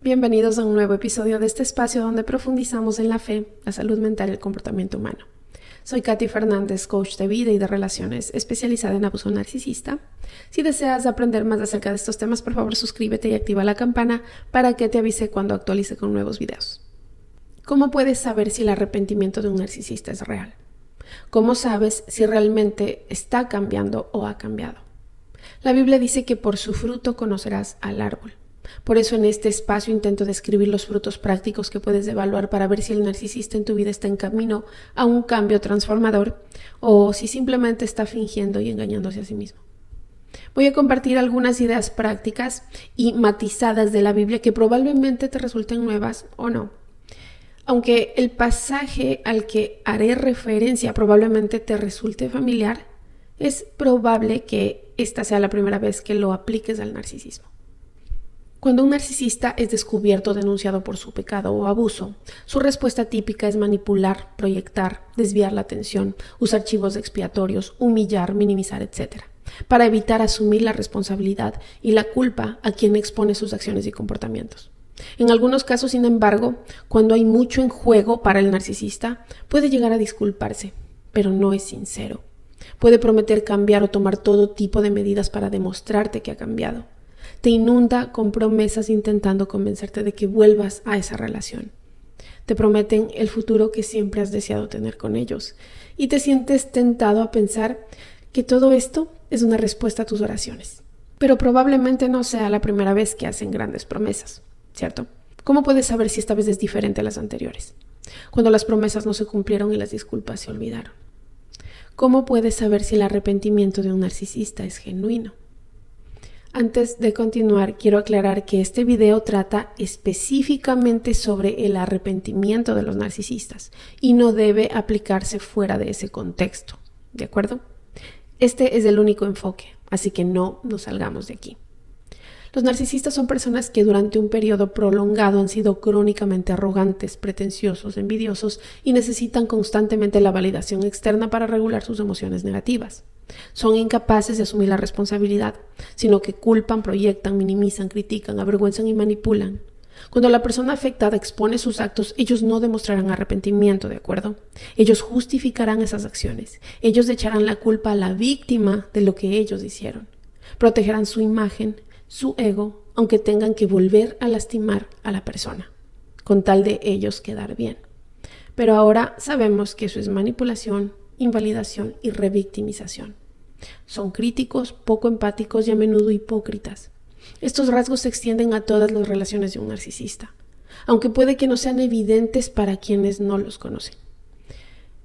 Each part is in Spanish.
Bienvenidos a un nuevo episodio de este espacio donde profundizamos en la fe, la salud mental y el comportamiento humano. Soy Katy Fernández, coach de vida y de relaciones, especializada en abuso narcisista. Si deseas aprender más acerca de estos temas, por favor suscríbete y activa la campana para que te avise cuando actualice con nuevos videos. ¿Cómo puedes saber si el arrepentimiento de un narcisista es real? ¿Cómo sabes si realmente está cambiando o ha cambiado? La Biblia dice que por su fruto conocerás al árbol. Por eso en este espacio intento describir los frutos prácticos que puedes evaluar para ver si el narcisista en tu vida está en camino a un cambio transformador o si simplemente está fingiendo y engañándose a sí mismo. Voy a compartir algunas ideas prácticas y matizadas de la Biblia que probablemente te resulten nuevas o no. Aunque el pasaje al que haré referencia probablemente te resulte familiar, es probable que esta sea la primera vez que lo apliques al narcisismo. Cuando un narcisista es descubierto o denunciado por su pecado o abuso, su respuesta típica es manipular, proyectar, desviar la atención, usar chivos expiatorios, humillar, minimizar, etc., para evitar asumir la responsabilidad y la culpa a quien expone sus acciones y comportamientos. En algunos casos, sin embargo, cuando hay mucho en juego para el narcisista, puede llegar a disculparse, pero no es sincero. Puede prometer cambiar o tomar todo tipo de medidas para demostrarte que ha cambiado. Te inunda con promesas intentando convencerte de que vuelvas a esa relación. Te prometen el futuro que siempre has deseado tener con ellos y te sientes tentado a pensar que todo esto es una respuesta a tus oraciones. Pero probablemente no sea la primera vez que hacen grandes promesas, ¿cierto? ¿Cómo puedes saber si esta vez es diferente a las anteriores? Cuando las promesas no se cumplieron y las disculpas se olvidaron. ¿Cómo puedes saber si el arrepentimiento de un narcisista es genuino? Antes de continuar, quiero aclarar que este video trata específicamente sobre el arrepentimiento de los narcisistas y no debe aplicarse fuera de ese contexto, ¿de acuerdo? Este es el único enfoque, así que no nos salgamos de aquí. Los narcisistas son personas que durante un periodo prolongado han sido crónicamente arrogantes, pretenciosos, envidiosos y necesitan constantemente la validación externa para regular sus emociones negativas. Son incapaces de asumir la responsabilidad, sino que culpan, proyectan, minimizan, critican, avergüenzan y manipulan. Cuando la persona afectada expone sus actos, ellos no demostrarán arrepentimiento, ¿de acuerdo? Ellos justificarán esas acciones. Ellos echarán la culpa a la víctima de lo que ellos hicieron. Protegerán su imagen, su ego, aunque tengan que volver a lastimar a la persona, con tal de ellos quedar bien. Pero ahora sabemos que eso es manipulación, invalidación y revictimización. Son críticos, poco empáticos y a menudo hipócritas. Estos rasgos se extienden a todas las relaciones de un narcisista, aunque puede que no sean evidentes para quienes no los conocen.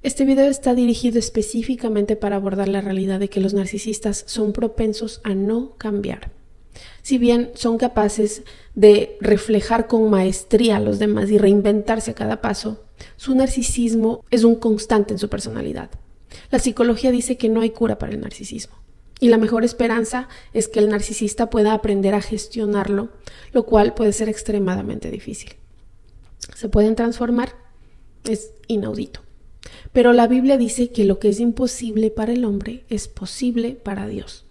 Este video está dirigido específicamente para abordar la realidad de que los narcisistas son propensos a no cambiar. Si bien son capaces de reflejar con maestría a los demás y reinventarse a cada paso, su narcisismo es un constante en su personalidad. La psicología dice que no hay cura para el narcisismo y la mejor esperanza es que el narcisista pueda aprender a gestionarlo, lo cual puede ser extremadamente difícil. ¿Se pueden transformar? Es inaudito. Pero la Biblia dice que lo que es imposible para el hombre es posible para Dios.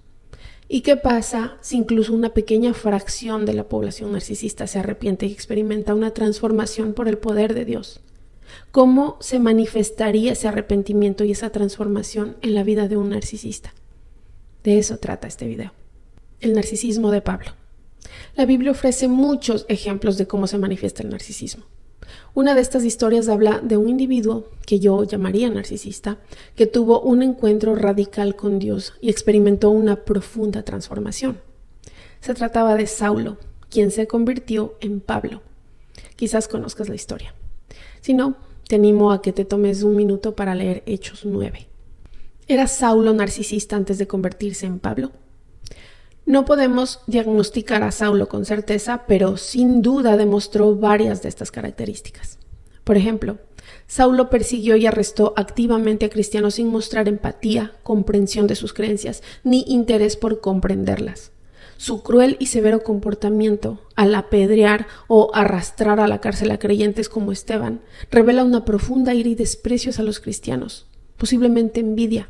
¿Y qué pasa si incluso una pequeña fracción de la población narcisista se arrepiente y experimenta una transformación por el poder de Dios? ¿Cómo se manifestaría ese arrepentimiento y esa transformación en la vida de un narcisista? De eso trata este video. El narcisismo de Pablo. La Biblia ofrece muchos ejemplos de cómo se manifiesta el narcisismo. Una de estas historias habla de un individuo que yo llamaría narcisista, que tuvo un encuentro radical con Dios y experimentó una profunda transformación. Se trataba de Saulo, quien se convirtió en Pablo. Quizás conozcas la historia. Si no, te animo a que te tomes un minuto para leer Hechos 9. ¿Era Saulo narcisista antes de convertirse en Pablo? No podemos diagnosticar a Saulo con certeza, pero sin duda demostró varias de estas características. Por ejemplo, Saulo persiguió y arrestó activamente a cristianos sin mostrar empatía, comprensión de sus creencias, ni interés por comprenderlas. Su cruel y severo comportamiento al apedrear o arrastrar a la cárcel a creyentes como Esteban revela una profunda ira y desprecio a los cristianos, posiblemente envidia.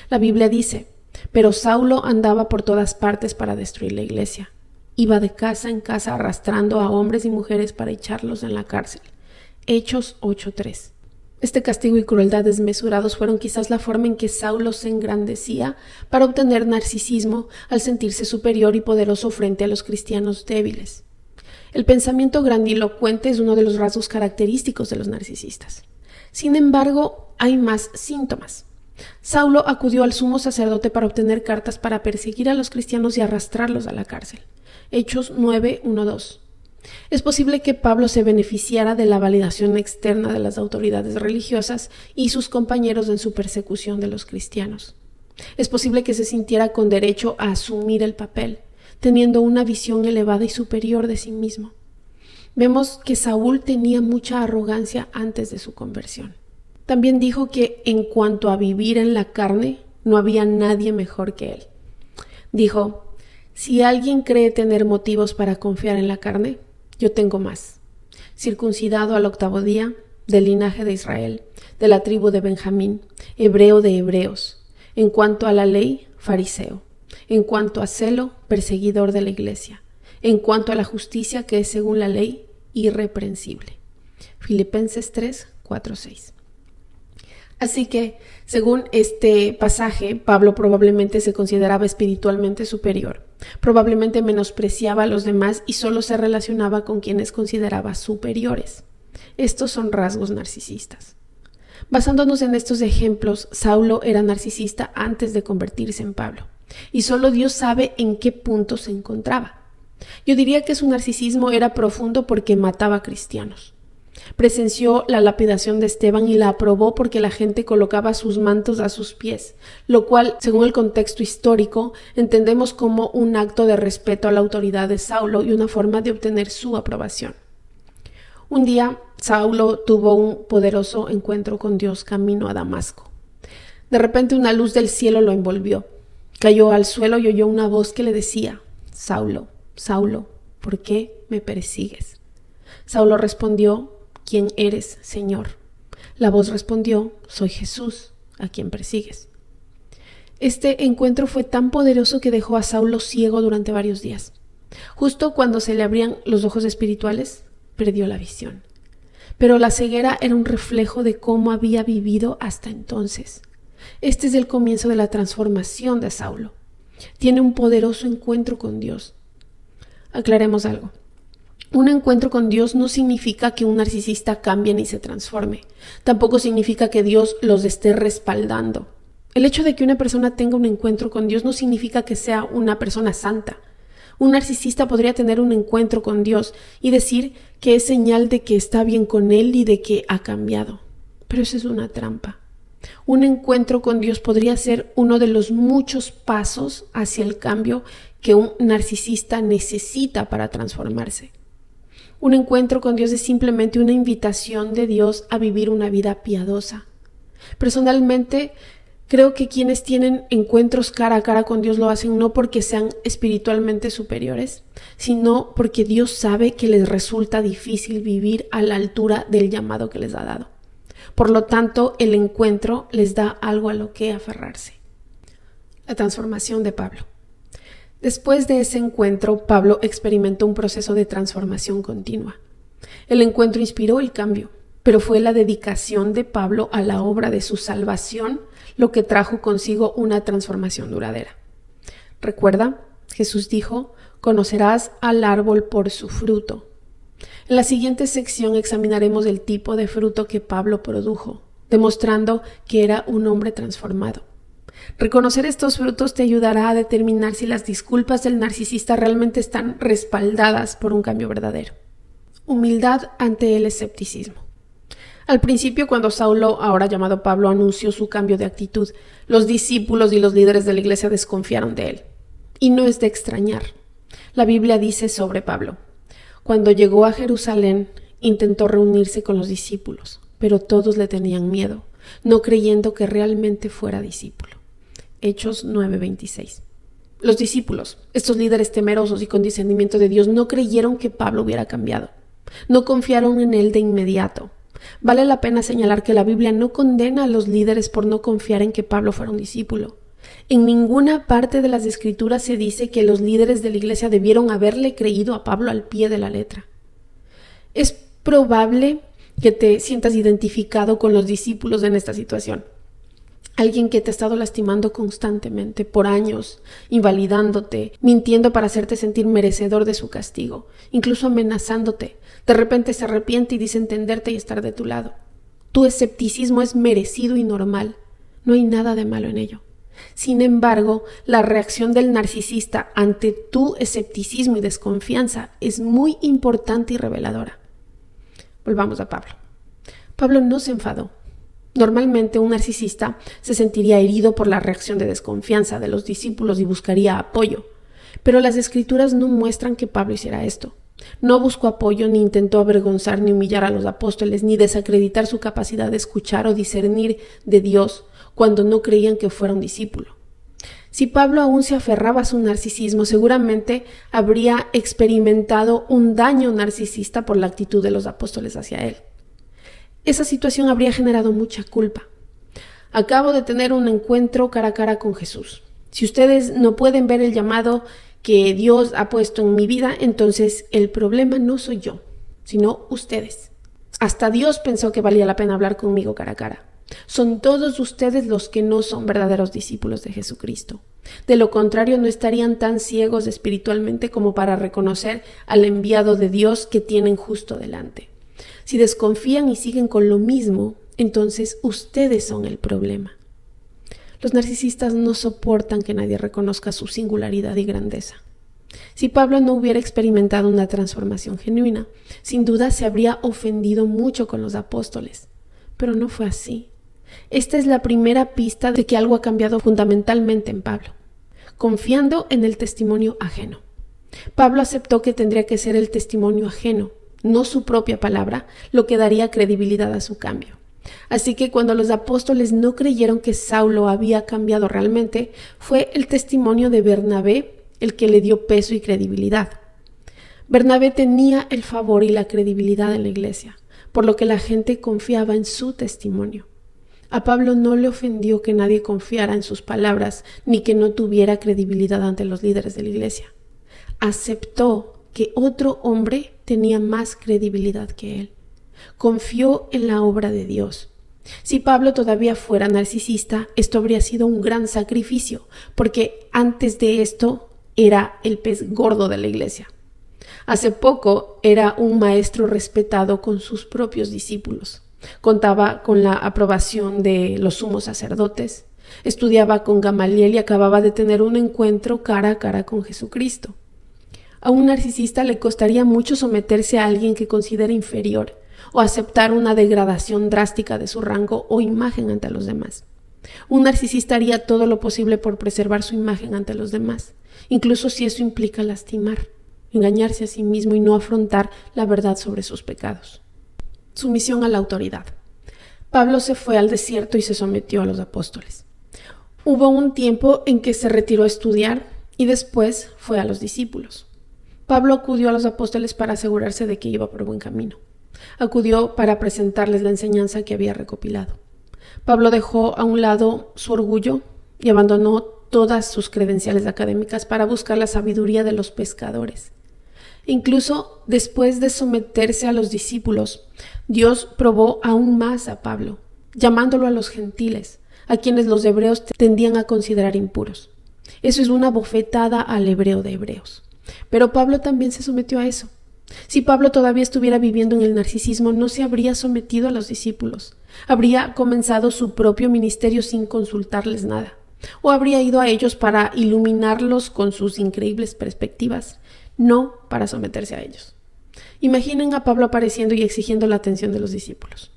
La Biblia dice: pero Saulo andaba por todas partes para destruir la iglesia. Iba de casa en casa arrastrando a hombres y mujeres para echarlos en la cárcel. Hechos 8:3. Este castigo y crueldad desmesurados fueron quizás la forma en que Saulo se engrandecía para obtener narcisismo al sentirse superior y poderoso frente a los cristianos débiles. El pensamiento grandilocuente es uno de los rasgos característicos de los narcisistas. Sin embargo, hay más síntomas. Saulo acudió al sumo sacerdote para obtener cartas para perseguir a los cristianos y arrastrarlos a la cárcel. Hechos 9:1-2. Es posible que Pablo se beneficiara de la validación externa de las autoridades religiosas y sus compañeros en su persecución de los cristianos. Es posible que se sintiera con derecho a asumir el papel, teniendo una visión elevada y superior de sí mismo. Vemos que Saúl tenía mucha arrogancia antes de su conversión. También dijo que en cuanto a vivir en la carne, no había nadie mejor que él. Dijo: si alguien cree tener motivos para confiar en la carne, yo tengo más. Circuncidado al 8º día, del linaje de Israel, de la tribu de Benjamín, hebreo de hebreos. En cuanto a la ley, fariseo. En cuanto a celo, perseguidor de la iglesia. En cuanto a la justicia que es según la ley, irreprensible. Filipenses 3:4-6. Así que, según este pasaje, Pablo probablemente se consideraba espiritualmente superior, probablemente menospreciaba a los demás y solo se relacionaba con quienes consideraba superiores. Estos son rasgos narcisistas. Basándonos en estos ejemplos, Saulo era narcisista antes de convertirse en Pablo, y solo Dios sabe en qué punto se encontraba. Yo diría que su narcisismo era profundo porque mataba cristianos. Presenció la lapidación de Esteban y la aprobó porque la gente colocaba sus mantos a sus pies, lo cual, según el contexto histórico, entendemos como un acto de respeto a la autoridad de Saulo y una forma de obtener su aprobación. Un día, Saulo tuvo un poderoso encuentro con Dios camino a Damasco. De repente una luz del cielo lo envolvió. Cayó al suelo y oyó una voz que le decía: Saulo, Saulo, ¿por qué me persigues? Saulo respondió: ¿quién eres, Señor? La voz respondió: soy Jesús, a quien persigues. Este encuentro fue tan poderoso que dejó a Saulo ciego durante varios días. Justo cuando se le abrían los ojos espirituales, perdió la visión. Pero la ceguera era un reflejo de cómo había vivido hasta entonces. Este es el comienzo de la transformación de Saulo. Tiene un poderoso encuentro con Dios. Aclaremos algo. Un encuentro con Dios no significa que un narcisista cambie ni se transforme. Tampoco significa que Dios los esté respaldando. El hecho de que una persona tenga un encuentro con Dios no significa que sea una persona santa. Un narcisista podría tener un encuentro con Dios y decir que es señal de que está bien con Él y de que ha cambiado. Pero eso es una trampa. Un encuentro con Dios podría ser uno de los muchos pasos hacia el cambio que un narcisista necesita para transformarse. Un encuentro con Dios es simplemente una invitación de Dios a vivir una vida piadosa. Personalmente, creo que quienes tienen encuentros cara a cara con Dios lo hacen no porque sean espiritualmente superiores, sino porque Dios sabe que les resulta difícil vivir a la altura del llamado que les ha dado. Por lo tanto, el encuentro les da algo a lo que aferrarse. La transformación de Pablo. Después de ese encuentro, Pablo experimentó un proceso de transformación continua. El encuentro inspiró el cambio, pero fue la dedicación de Pablo a la obra de su salvación lo que trajo consigo una transformación duradera. Recuerda, Jesús dijo: conocerás al árbol por su fruto. En la siguiente sección examinaremos el tipo de fruto que Pablo produjo, demostrando que era un hombre transformado. Reconocer estos frutos te ayudará a determinar si las disculpas del narcisista realmente están respaldadas por un cambio verdadero. Humildad ante el escepticismo. Al principio, cuando Saulo, ahora llamado Pablo, anunció su cambio de actitud, los discípulos y los líderes de la iglesia desconfiaron de él. Y no es de extrañar. La Biblia dice sobre Pablo: cuando llegó a Jerusalén, intentó reunirse con los discípulos, pero todos le tenían miedo, no creyendo que realmente fuera discípulo. Hechos 9:26. Los discípulos, estos líderes temerosos y con discernimiento de Dios, no creyeron que Pablo hubiera cambiado. No confiaron en él de inmediato. Vale la pena señalar que la Biblia no condena a los líderes por no confiar en que Pablo fuera un discípulo. En ninguna parte de las Escrituras se dice que los líderes de la iglesia debieron haberle creído a Pablo al pie de la letra. Es probable que te sientas identificado con los discípulos en esta situación. Alguien que te ha estado lastimando constantemente por años, invalidándote, mintiendo para hacerte sentir merecedor de su castigo, incluso amenazándote. De repente se arrepiente y dice entenderte y estar de tu lado. Tu escepticismo es merecido y normal. No hay nada de malo en ello. Sin embargo, la reacción del narcisista ante tu escepticismo y desconfianza es muy importante y reveladora. Volvamos a Pablo. Pablo no se enfadó. Normalmente un narcisista se sentiría herido por la reacción de desconfianza de los discípulos y buscaría apoyo. Pero las Escrituras no muestran que Pablo hiciera esto. No buscó apoyo, ni intentó avergonzar ni humillar a los apóstoles, ni desacreditar su capacidad de escuchar o discernir de Dios cuando no creían que fuera un discípulo. Si Pablo aún se aferraba a su narcisismo, seguramente habría experimentado un daño narcisista por la actitud de los apóstoles hacia él. Esa situación habría generado mucha culpa. Acabo de tener un encuentro cara a cara con Jesús. Si ustedes no pueden ver el llamado que Dios ha puesto en mi vida, entonces el problema no soy yo, sino ustedes. Hasta Dios pensó que valía la pena hablar conmigo cara a cara. Son todos ustedes los que no son verdaderos discípulos de Jesucristo. De lo contrario, no estarían tan ciegos espiritualmente como para reconocer al enviado de Dios que tienen justo delante. Si desconfían y siguen con lo mismo, entonces ustedes son el problema. Los narcisistas no soportan que nadie reconozca su singularidad y grandeza. Si Pablo no hubiera experimentado una transformación genuina, sin duda se habría ofendido mucho con los apóstoles. Pero no fue así. Esta es la primera pista de que algo ha cambiado fundamentalmente en Pablo, confiando en el testimonio ajeno. Pablo aceptó que tendría que ser el testimonio ajeno, no su propia palabra, lo que daría credibilidad a su cambio. Así que cuando los apóstoles no creyeron que Saulo había cambiado realmente, fue el testimonio de Bernabé el que le dio peso y credibilidad. Bernabé tenía el favor y la credibilidad en la iglesia, por lo que la gente confiaba en su testimonio. A Pablo no le ofendió que nadie confiara en sus palabras ni que no tuviera credibilidad ante los líderes de la iglesia. Aceptó que otro hombre tenía más credibilidad que él. Confió en la obra de Dios. Si Pablo todavía fuera narcisista, esto habría sido un gran sacrificio, porque antes de esto era el pez gordo de la iglesia. Hace poco era un maestro respetado con sus propios discípulos. Contaba con la aprobación de los sumos sacerdotes, estudiaba con Gamaliel y acababa de tener un encuentro cara a cara con Jesucristo. A un narcisista le costaría mucho someterse a alguien que considera inferior o aceptar una degradación drástica de su rango o imagen ante los demás. Un narcisista haría todo lo posible por preservar su imagen ante los demás, incluso si eso implica lastimar, engañarse a sí mismo y no afrontar la verdad sobre sus pecados. Sumisión a la autoridad. Pablo se fue al desierto y se sometió a los apóstoles. Hubo un tiempo en que se retiró a estudiar y después fue a los discípulos. Pablo acudió a los apóstoles para asegurarse de que iba por buen camino. Acudió para presentarles la enseñanza que había recopilado. Pablo dejó a un lado su orgullo y abandonó todas sus credenciales académicas para buscar la sabiduría de los pescadores. Incluso después de someterse a los discípulos, Dios probó aún más a Pablo, llamándolo a los gentiles, a quienes los hebreos tendían a considerar impuros. Eso es una bofetada al hebreo de hebreos. Pero Pablo también se sometió a eso. Si Pablo todavía estuviera viviendo en el narcisismo, no se habría sometido a los discípulos. Habría comenzado su propio ministerio sin consultarles nada. O habría ido a ellos para iluminarlos con sus increíbles perspectivas, no para someterse a ellos. Imaginen a Pablo apareciendo y exigiendo la atención de los discípulos.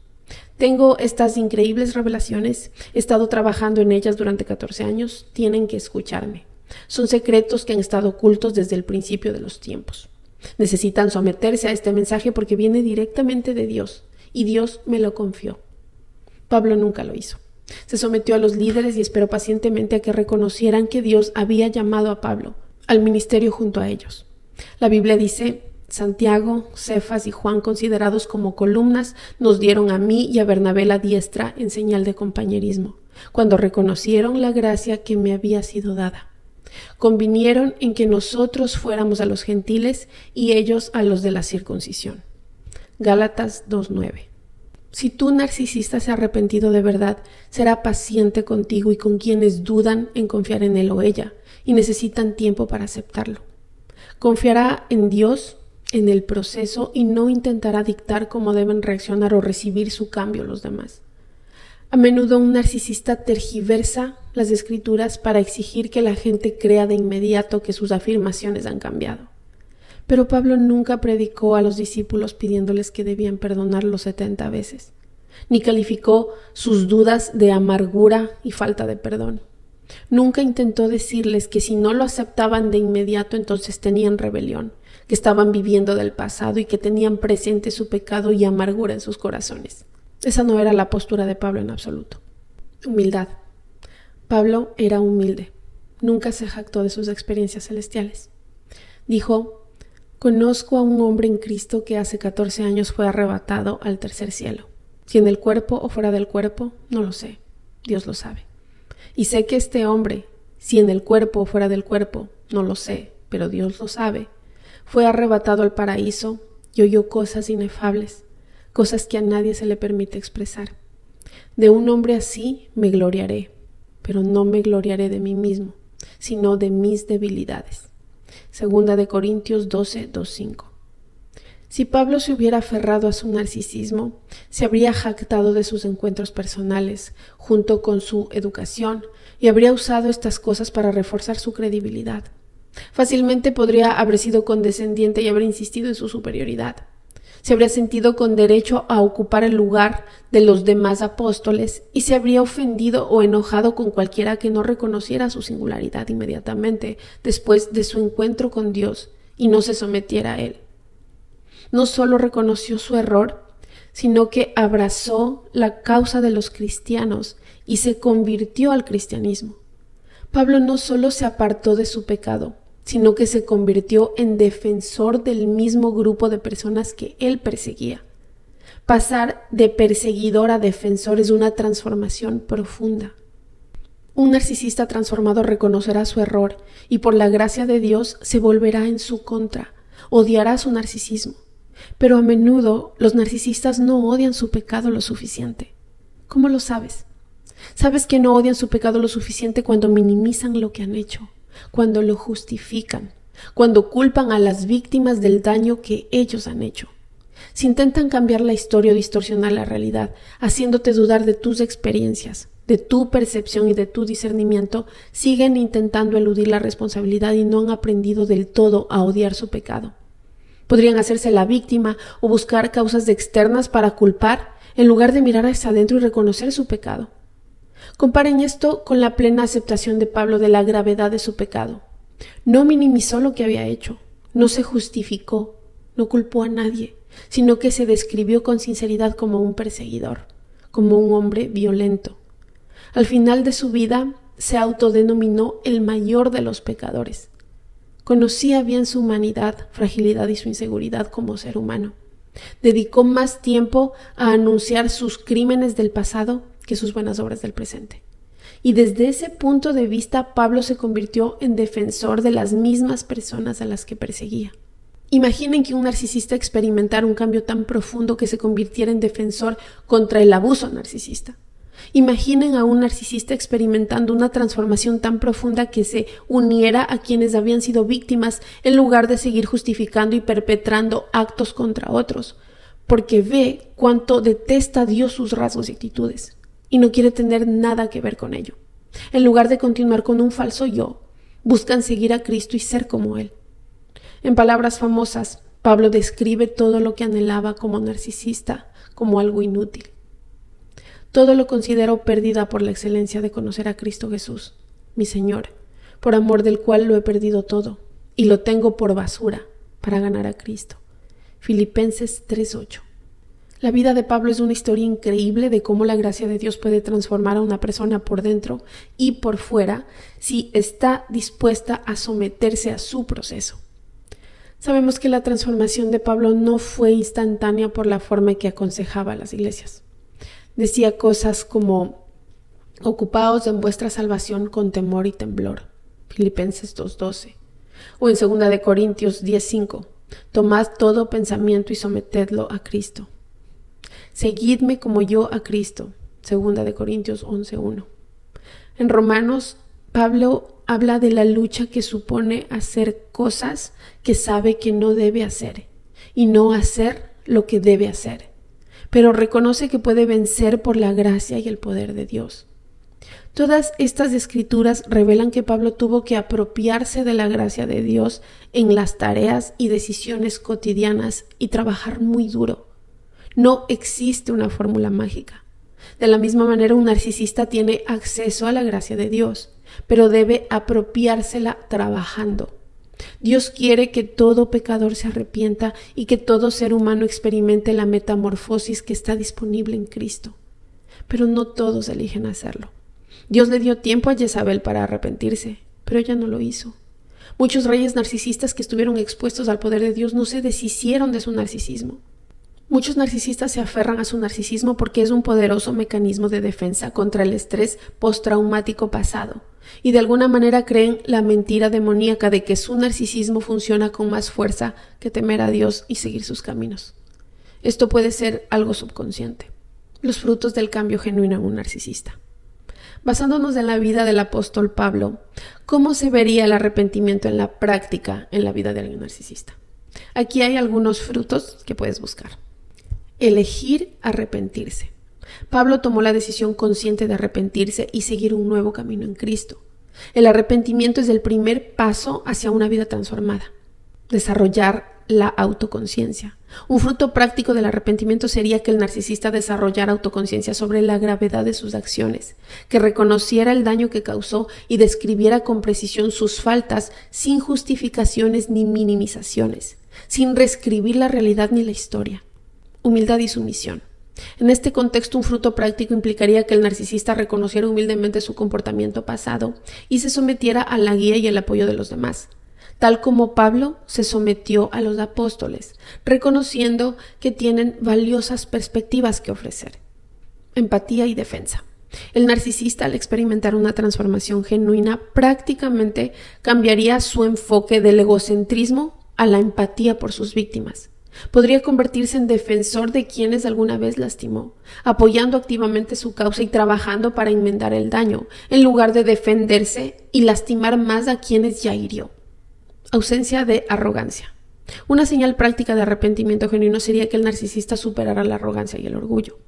Tengo estas increíbles revelaciones, he estado trabajando en ellas durante 14 años, tienen que escucharme. Son secretos que han estado ocultos desde el principio de los tiempos. Necesitan someterse a este mensaje porque viene directamente de Dios, y Dios me lo confió. Pablo nunca lo hizo. Se sometió a los líderes y esperó pacientemente a que reconocieran que Dios había llamado a Pablo al ministerio junto a ellos. La Biblia dice: Santiago, Cefas y Juan, considerados como columnas, nos dieron a mí y a Bernabé la diestra en señal de compañerismo. cuando reconocieron la gracia que me había sido dada. Convinieron en que nosotros fuéramos a los gentiles y ellos a los de la circuncisión. Gálatas 2:9. Si tú, narcisista, se ha arrepentido de verdad, será paciente contigo y con quienes dudan en confiar en él o ella y necesitan tiempo para aceptarlo. Confiará en Dios, en el proceso, y no intentará dictar cómo deben reaccionar o recibir su cambio los demás. A menudo un narcisista tergiversa las escrituras para exigir que la gente crea de inmediato que sus afirmaciones han cambiado. Pero Pablo nunca predicó a los discípulos pidiéndoles que debían perdonarlo 70 veces, ni calificó sus dudas de amargura y falta de perdón. Nunca intentó decirles que si no lo aceptaban de inmediato entonces tenían rebelión, que estaban viviendo del pasado y que tenían presente su pecado y amargura en sus corazones. Esa no era la postura de Pablo en absoluto. Humildad. Pablo era humilde. Nunca se jactó de sus experiencias celestiales. Dijo: conozco a un hombre en Cristo que hace 14 años fue arrebatado al tercer cielo. Si en el cuerpo o fuera del cuerpo, no lo sé. Dios lo sabe. Y sé que este hombre, si en el cuerpo o fuera del cuerpo, no lo sé, pero Dios lo sabe, fue arrebatado al paraíso y oyó cosas inefables, cosas que a nadie se le permite expresar. De un hombre así me gloriaré, pero no me gloriaré de mí mismo, sino de mis debilidades. Segunda de Corintios 12:2-5. Si Pablo se hubiera aferrado a su narcisismo, se habría jactado de sus encuentros personales, junto con su educación, y habría usado estas cosas para reforzar su credibilidad. Fácilmente podría haber sido condescendiente y haber insistido en su superioridad. Se habría sentido con derecho a ocupar el lugar de los demás apóstoles y se habría ofendido o enojado con cualquiera que no reconociera su singularidad inmediatamente después de su encuentro con Dios y no se sometiera a él. No solo reconoció su error, sino que abrazó la causa de los cristianos y se convirtió al cristianismo. Pablo no solo se apartó de su pecado, sino que se convirtió en defensor del mismo grupo de personas que él perseguía. Pasar de perseguidor a defensor es una transformación profunda. Un narcisista transformado reconocerá su error y por la gracia de Dios se volverá en su contra, odiará su narcisismo. Pero a menudo los narcisistas no odian su pecado lo suficiente. ¿Cómo lo sabes? Sabes que no odian su pecado lo suficiente cuando minimizan lo que han hecho, cuando lo justifican, cuando culpan a las víctimas del daño que ellos han hecho. Si intentan cambiar la historia o distorsionar la realidad, haciéndote dudar de tus experiencias, de tu percepción y de tu discernimiento, siguen intentando eludir la responsabilidad y no han aprendido del todo a odiar su pecado. Podrían hacerse la víctima o buscar causas externas para culpar, en lugar de mirar hacia adentro y reconocer su pecado. Comparen esto con la plena aceptación de Pablo de la gravedad de su pecado. No minimizó lo que había hecho, no se justificó, no culpó a nadie, sino que se describió con sinceridad como un perseguidor, como un hombre violento. Al final de su vida se autodenominó el mayor de los pecadores. Conocía bien su humanidad, fragilidad y su inseguridad como ser humano. Dedicó más tiempo a anunciar sus crímenes del pasado que sus buenas obras del presente. Y desde ese punto de vista, Pablo se convirtió en defensor de las mismas personas a las que perseguía. Imaginen que un narcisista experimentara un cambio tan profundo que se convirtiera en defensor contra el abuso narcisista. Imaginen a un narcisista experimentando una transformación tan profunda que se uniera a quienes habían sido víctimas en lugar de seguir justificando y perpetrando actos contra otros, porque ve cuánto detesta a Dios sus rasgos y actitudes y no quiere tener nada que ver con ello. En lugar de continuar con un falso yo, buscan seguir a Cristo y ser como Él. En palabras famosas, Pablo describe todo lo que anhelaba como narcisista como algo inútil. Todo lo considero pérdida por la excelencia de conocer a Cristo Jesús, mi Señor, por amor del cual lo he perdido todo, y lo tengo por basura para ganar a Cristo. Filipenses 3:8. La vida de Pablo es una historia increíble de cómo la gracia de Dios puede transformar a una persona por dentro y por fuera si está dispuesta a someterse a su proceso. Sabemos que la transformación de Pablo no fue instantánea por la forma en que aconsejaba a las iglesias. Decía cosas como: Ocupaos en vuestra salvación con temor y temblor. Filipenses 2:12. O en 2 Corintios 10:5. Tomad todo pensamiento y sometedlo a Cristo. Seguidme como yo a Cristo. 2 Corintios 11:1. En Romanos, Pablo habla de la lucha que supone hacer cosas que sabe que no debe hacer y no hacer lo que debe hacer, pero reconoce que puede vencer por la gracia y el poder de Dios. Todas estas escrituras revelan que Pablo tuvo que apropiarse de la gracia de Dios en las tareas y decisiones cotidianas y trabajar muy duro. No existe una fórmula mágica. De la misma manera, un narcisista tiene acceso a la gracia de Dios, pero debe apropiársela trabajando. Dios quiere que todo pecador se arrepienta y que todo ser humano experimente la metamorfosis que está disponible en Cristo. Pero no todos eligen hacerlo. Dios le dio tiempo a Jezabel para arrepentirse, pero ella no lo hizo. Muchos reyes narcisistas que estuvieron expuestos al poder de Dios no se deshicieron de su narcisismo. Muchos narcisistas se aferran a su narcisismo porque es un poderoso mecanismo de defensa contra el estrés postraumático pasado, y de alguna manera creen la mentira demoníaca de que su narcisismo funciona con más fuerza que temer a Dios y seguir sus caminos. Esto puede ser algo subconsciente. Los frutos del cambio genuino en un narcisista. Basándonos en la vida del apóstol Pablo, ¿cómo se vería el arrepentimiento en la práctica en la vida de alguien narcisista? Aquí hay algunos frutos que puedes buscar. Elegir arrepentirse. Pablo tomó la decisión consciente de arrepentirse y seguir un nuevo camino en Cristo. El arrepentimiento es el primer paso hacia una vida transformada. Desarrollar la autoconciencia. Un fruto práctico del arrepentimiento sería que el narcisista desarrollara autoconciencia sobre la gravedad de sus acciones, que reconociera el daño que causó y describiera con precisión sus faltas sin justificaciones ni minimizaciones, sin reescribir la realidad ni la historia. Humildad y sumisión. En este contexto, un fruto práctico implicaría que el narcisista reconociera humildemente su comportamiento pasado y se sometiera a la guía y el apoyo de los demás, tal como Pablo se sometió a los apóstoles, reconociendo que tienen valiosas perspectivas que ofrecer. Empatía y defensa. El narcisista, al experimentar una transformación genuina, prácticamente cambiaría su enfoque del egocentrismo a la empatía por sus víctimas. Podría convertirse en defensor de quienes alguna vez lastimó, apoyando activamente su causa y trabajando para enmendar el daño, en lugar de defenderse y lastimar más a quienes ya hirió. Ausencia de arrogancia. Una señal práctica de arrepentimiento genuino sería que el narcisista superara la arrogancia y el orgullo.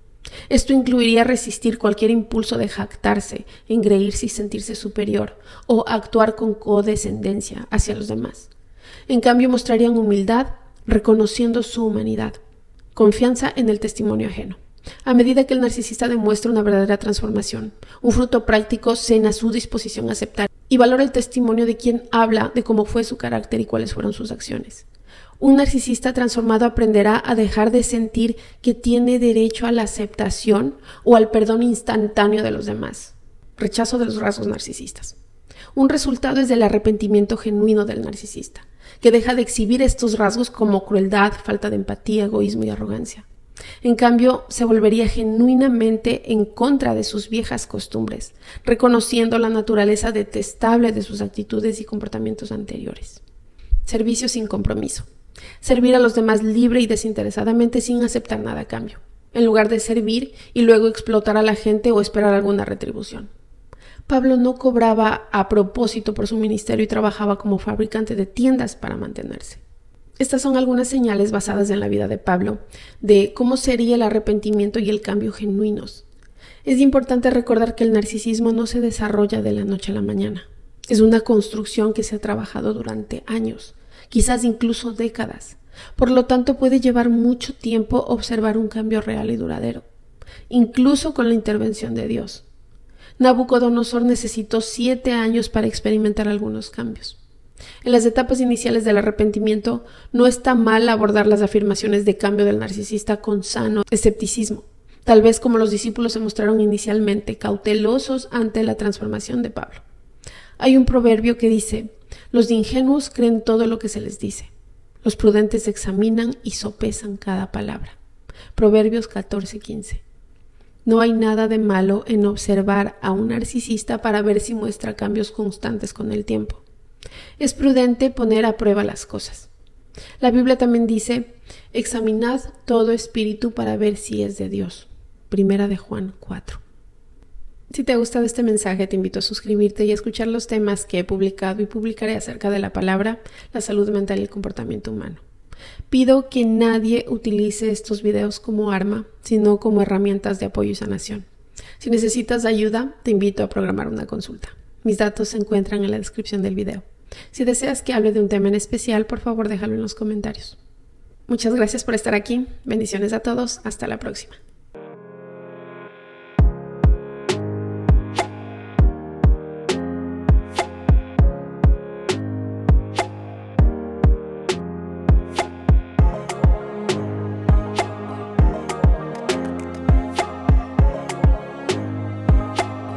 Esto incluiría resistir cualquier impulso de jactarse, engreírse y sentirse superior, o actuar con condescendencia hacia los demás. En cambio, mostrarían humildad, reconociendo su humanidad. Confianza en el testimonio ajeno. A medida que el narcisista demuestra una verdadera transformación, un fruto práctico cena su disposición a aceptar y valora el testimonio de quien habla de cómo fue su carácter y cuáles fueron sus acciones. Un narcisista transformado aprenderá a dejar de sentir que tiene derecho a la aceptación o al perdón instantáneo de los demás. Rechazo de los rasgos narcisistas. Un resultado es el arrepentimiento genuino del narcisista, que deja de exhibir estos rasgos como crueldad, falta de empatía, egoísmo y arrogancia. En cambio, se volvería genuinamente en contra de sus viejas costumbres, reconociendo la naturaleza detestable de sus actitudes y comportamientos anteriores. Servicio sin compromiso. Servir a los demás libre y desinteresadamente sin aceptar nada a cambio, en lugar de servir y luego explotar a la gente o esperar alguna retribución. Pablo no cobraba a propósito por su ministerio y trabajaba como fabricante de tiendas para mantenerse. Estas son algunas señales basadas en la vida de Pablo de cómo sería el arrepentimiento y el cambio genuinos. Es importante recordar que el narcisismo no se desarrolla de la noche a la mañana. Es una construcción que se ha trabajado durante años, quizás incluso décadas. Por lo tanto, puede llevar mucho tiempo observar un cambio real y duradero, incluso con la intervención de Dios. Nabucodonosor necesitó 7 años para experimentar algunos cambios. En las etapas iniciales del arrepentimiento, no está mal abordar las afirmaciones de cambio del narcisista con sano escepticismo, tal vez como los discípulos se mostraron inicialmente cautelosos ante la transformación de Pablo. Hay un proverbio que dice: los ingenuos creen todo lo que se les dice, los prudentes examinan y sopesan cada palabra. Proverbios 14:15. No hay nada de malo en observar a un narcisista para ver si muestra cambios constantes con el tiempo. Es prudente poner a prueba las cosas. La Biblia también dice, examinad todo espíritu para ver si es de Dios. Primera de Juan 4. Si te ha gustado este mensaje, te invito a suscribirte y a escuchar los temas que he publicado y publicaré acerca de la palabra, la salud mental y el comportamiento humano. Pido que nadie utilice estos videos como arma, sino como herramientas de apoyo y sanación. Si necesitas ayuda, te invito a programar una consulta. Mis datos se encuentran en la descripción del video. Si deseas que hable de un tema en especial, por favor déjalo en los comentarios. Muchas gracias por estar aquí. Bendiciones a todos. Hasta la próxima.